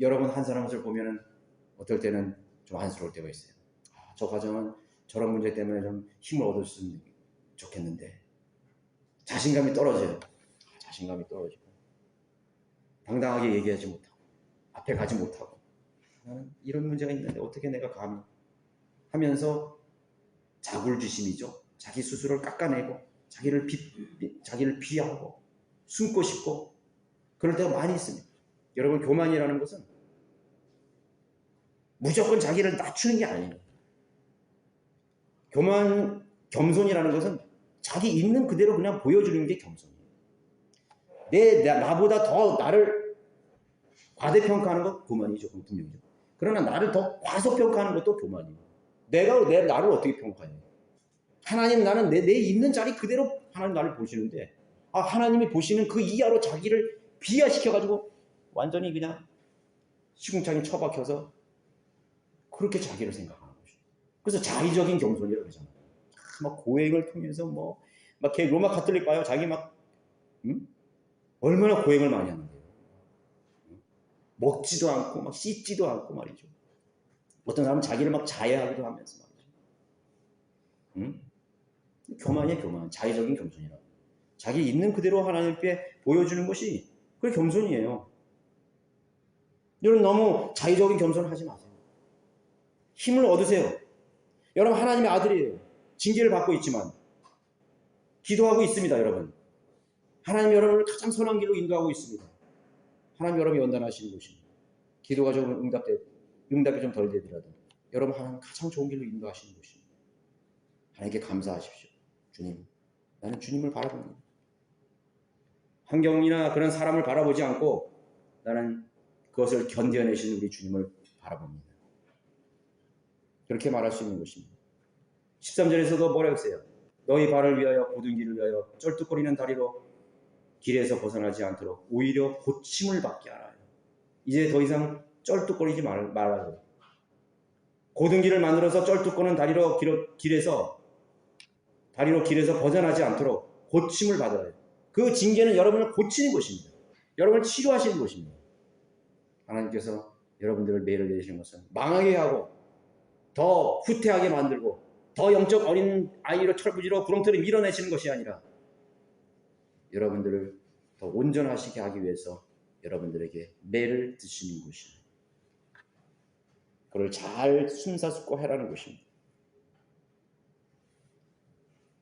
여러분 한 사람을 보면은 어떨 때는 좀 안쓰러울 때가 있어요. 저 가정은 저런 문제 때문에 좀 힘을 얻었으면 좋겠는데 자신감이 떨어져요. 자신감이 떨어지고 당당하게 얘기하지 못하고 앞에 가지 못하고 나는 이런 문제가 있는데 어떻게 내가 감히 하면서 자굴지심이죠. 자기 스스로를 깎아내고 자기를 비하하고 숨고 싶고 그럴 때가 많이 있습니다. 여러분, 교만이라는 것은 무조건 자기를 낮추는 게 아니에요. 겸손이라는 것은 자기 있는 그대로 그냥 보여주는 게 겸손이에요. 나보다 더 나를 과대평가하는 것 교만이죠. 분명히죠. 그러나 나를 더 과소평가하는 것도 교만이에요. 나를 어떻게 평가해요? 하나님, 나는 내 있는 자리 그대로 하나님 나를 보시는데 하나님이 보시는 그 이하로 자기를 비하시켜가지고 완전히 그냥 시궁창에 처박혀서 그렇게 자기를 생각하는 것이죠. 그래서 자의적인 겸손이라고 그러잖아요. 막 고행을 통해서 막 로마 가톨릭 봐요. 자기 얼마나 고행을 많이 하는데요. 먹지도 않고 막 씻지도 않고 말이죠. 어떤 사람은 자기를 막 자해하기도 하면서 말이죠. 교만이에요, 교만. 자의적인 겸손이라. 자기 있는 그대로 하나님께 보여주는 것이 그게 겸손이에요. 여러분 너무 자의적인 겸손을 하지 마세요. 힘을 얻으세요. 여러분 하나님의 아들이에요. 징계를 받고 있지만 기도하고 있습니다, 여러분. 하나님 여러분을 가장 선한 길로 인도하고 있습니다. 하나님 여러분이 연단하시는 것입니다. 기도가 좀 응답이 좀 덜 되더라도 여러분 하나님 가장 좋은 길로 인도하시는 것입니다. 하나님께 감사하십시오. 주님, 나는 주님을 바라봅니다. 환경이나 그런 사람을 바라보지 않고 나는 그것을 견뎌내시는 우리 주님을 바라봅니다. 그렇게 말할 수 있는 것입니다. 13절에서도 뭐라고 했어요? 너희 발을 위하여 고든 길을 위하여 쩔뚝거리는 다리로 길에서 벗어나지 않도록 오히려 고침을 받게 하라. 이제 더 이상 쩔뚝거리지 말라고. 고든 길을 만들어서 쩔뚝거리는 다리로 길에서 벗어나지 않도록 고침을 받아야 해요. 그 징계는 여러분을 고치는 것입니다. 여러분을 치료하시는 것입니다. 하나님께서 여러분들을 매를 내시는 것은 망하게 하고 더 후퇴하게 만들고 더 영적 어린 아이로 철부지로 구렁텅이를 밀어내시는 것이 아니라 여러분들을 더 온전하시게 하기 위해서 여러분들에게 매를 드시는 것입니다. 그걸 잘 순사숙고하라는 것입니다.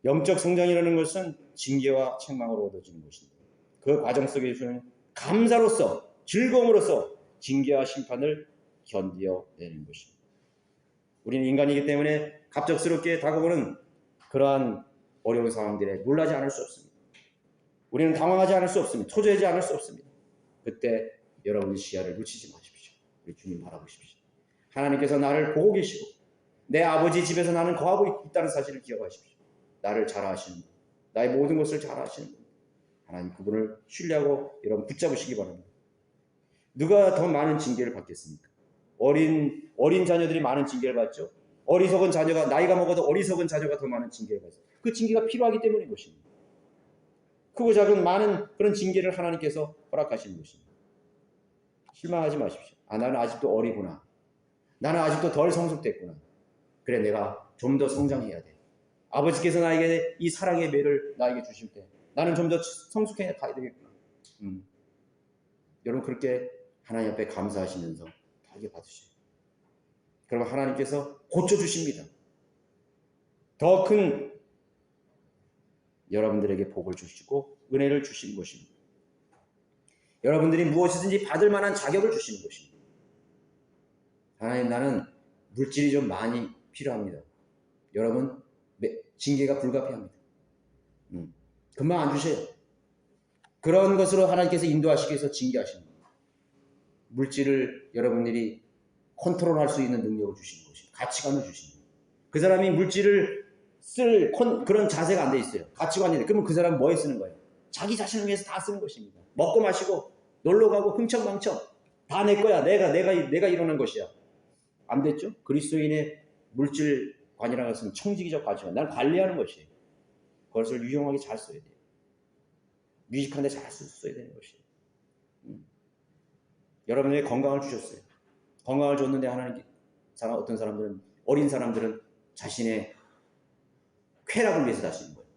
영적 성장이라는 것은 징계와 책망으로 얻어지는 것입니다. 그 과정 속에서는 감사로서 즐거움으로써 징계와 심판을 견뎌내는 것입니다. 우리는 인간이기 때문에 갑작스럽게 다가오는 그러한 어려운 상황들에 놀라지 않을 수 없습니다. 우리는 당황하지 않을 수 없습니다. 초조하지 않을 수 없습니다. 그때 여러분의 시야를 놓치지 마십시오. 우리 주님 바라보십시오. 하나님께서 나를 보고 계시고 내 아버지 집에서 나는 거하고 있다는 사실을 기억하십시오. 나를 잘 아시는 분, 나의 모든 것을 잘 아시는 분, 하나님 그분을 신뢰하고 여러분 붙잡으시기 바랍니다. 누가 더 많은 징계를 받겠습니까? 어린 자녀들이 많은 징계를 받죠. 어리석은 자녀가 나이가 먹어도 어리석은 자녀가 더 많은 징계를 받죠. 그 징계가 필요하기 때문인 것입니다. 크고 작은 많은 그런 징계를 하나님께서 허락하시는 것입니다. 실망하지 마십시오. 나는 아직도 어리구나. 나는 아직도 덜 성숙됐구나. 그래 내가 좀 더 성장해야 돼. 아버지께서 나에게 이 사랑의 매를 나에게 주실 때 나는 좀 더 성숙해 가야 되겠구나. 여러분 그렇게 하나님 앞에 감사하시면서 달게 받으셔요. 그러면 하나님께서 고쳐주십니다. 더 큰 여러분들에게 복을 주시고 은혜를 주시는 것입니다. 여러분들이 무엇이든지 받을 만한 자격을 주시는 것입니다. 하나님 나는 물질이 좀 많이 필요합니다. 여러분 징계가 불가피합니다. 금방 안 주세요. 그런 것으로 하나님께서 인도하시기 위해서 징계하시는 겁니다. 물질을 여러분들이 컨트롤할 수 있는 능력을 주시는 것입니다. 가치관을 주시는 겁니다. 그 사람이 물질을 쓸 그런 자세가 안 돼 있어요. 가치관이. 그러면 그 사람은 뭐에 쓰는 거예요? 자기 자신을 위해서 다 쓰는 것입니다. 먹고 마시고 놀러 가고 흥청망청 다 내 거야. 내가 일어난 것이야. 안 됐죠? 그리스도인의 물질관이라는 것은 청지기적 가치관. 난 관리하는 것이에요. 그것을 유용하게 잘 써야 돼요. 뮤직한데 잘 써야 되는 것이에요. 여러분에게 건강을 주셨어요. 건강을 줬는데 하나님 어떤 사람들은 어린 사람들은 자신의 쾌락을 위해서 다시는 거예요.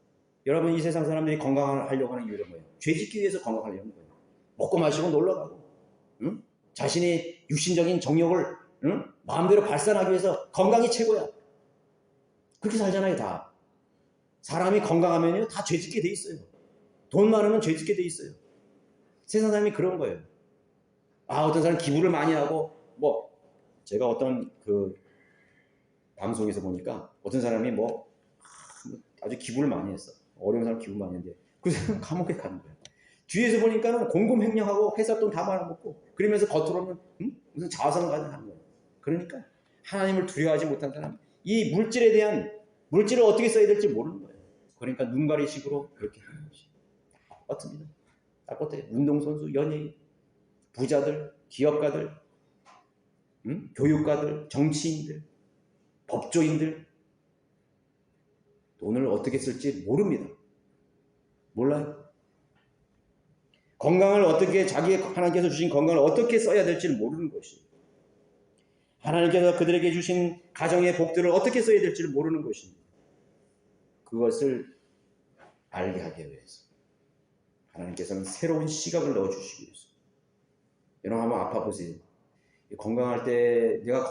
여러분 이 세상 사람들이 건강을 하려고 하는 이유는 뭐예요? 죄 짓기 위해서 건강하려고 하는 거예요. 먹고 마시고 놀러 가고 자신의 육신적인 정욕을 마음대로 발산하기 위해서 건강이 최고야. 그렇게 살잖아요. 다 사람이 건강하면요 다 죄 짓게 돼 있어요. 돈 많으면 죄 짓게 돼 있어요. 세상 사람이 그런 거예요. 어떤 사람은 기부를 많이 하고 제가 어떤 그 방송에서 보니까 어떤 사람이 아주 기부를 많이 했어. 어려운 사람 기부 많이 했는데 그 사람은 감옥에 가는 거야. 뒤에서 보니까는 공금횡령하고 회사 돈 다 말아먹고 그러면서 겉으로는 무슨 자화상 가는 거예요. 그러니까 하나님을 두려워하지 못한 사람, 이 물질을 어떻게 써야 될지 모르는 거예요. 그러니까 눈가리식으로 그렇게 하는 것이 똑같습니다. 똑같아요. 운동선수, 연예인, 부자들, 기업가들, 교육가들, 정치인들, 법조인들 돈을 어떻게 쓸지 모릅니다. 몰라요. 건강을 어떻게 하나님께서 주신 건강을 어떻게 써야 될지를 모르는 것이에요. 하나님께서 그들에게 주신 가정의 복들을 어떻게 써야 될지를 모르는 것입니다. 그것을 알게 하기 위해서 하나님께서는 새로운 시각을 넣어주시기 위해서. 여러분 한번 아파 보세요. 건강할 때 내가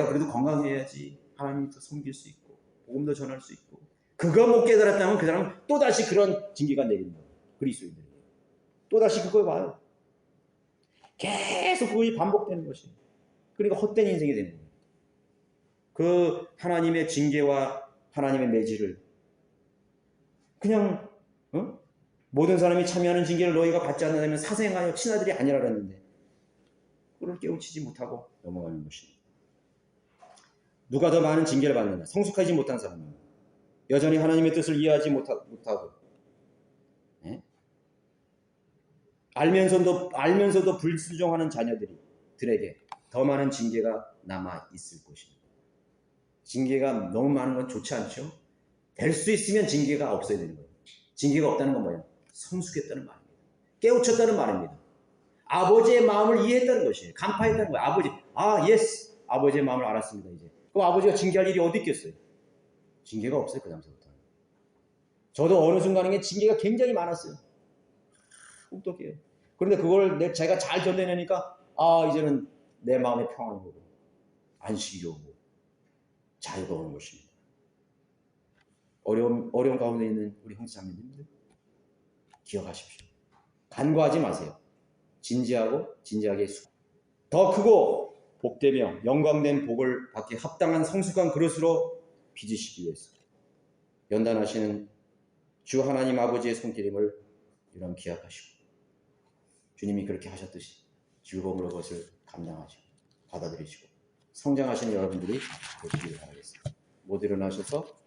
그래도 건강해야지 하나님도 섬길 수 있고 복음도 전할 수 있고, 그거 못 깨달았다면 그 사람은 또다시 그런 징계가 내리는 거예요. 그리스도인들에게 또다시 그걸 봐요. 계속 그것이 반복되는 것이에요. 그러니까 헛된 인생이 되는 거예요. 그 하나님의 징계와 하나님의 매질을 그냥 모든 사람이 참여하는 징계를 너희가 받지 않는다면 사생하여 친아들이 아니라 그랬는데 그걸 깨우치지 못하고 넘어가는 것입니다. 누가 더 많은 징계를 받느냐? 성숙하지 못한 사람입니다. 여전히 하나님의 뜻을 이해하지 못하고 알면서도 불순종하는 자녀들에게 더 많은 징계가 남아 있을 것입니다. 징계가 너무 많은 건 좋지 않죠? 될 수 있으면 징계가 없어야 되는 거예요. 징계가 없다는 건 뭐예요? 성숙했다는 말입니다. 깨우쳤다는 말입니다. 아버지의 마음을 이해했다는 것이에요. 간파했다는 거예요. 예스. 아버지의 마음을 알았습니다. 이제. 그럼 아버지가 징계할 일이 어디 있겠어요? 징계가 없어요. 그 다음부터. 저도 어느 순간에 징계가 굉장히 많았어요. 똑똑해요. 그런데 그걸 제가 잘 견뎌내니까 이제는 내 마음의 평안이 오고 안식이 오고 자유가 오는 것입니다. 어려운 가운데 있는 우리 형제자매님들 기억하십시오. 간과하지 마세요. 진지하게 더 크고 복되며 영광된 복을 받기 합당한 성숙한 그릇으로 빚으시기 위해서 연단하시는 주 하나님 아버지의 손길임을 여러분 기억하시고, 주님이 그렇게 하셨듯이 즐거움으로 그것을 감당하시고 받아들이시고 성장하시는 여러분들이 되시길 바라겠습니다. 모두 일어나셔서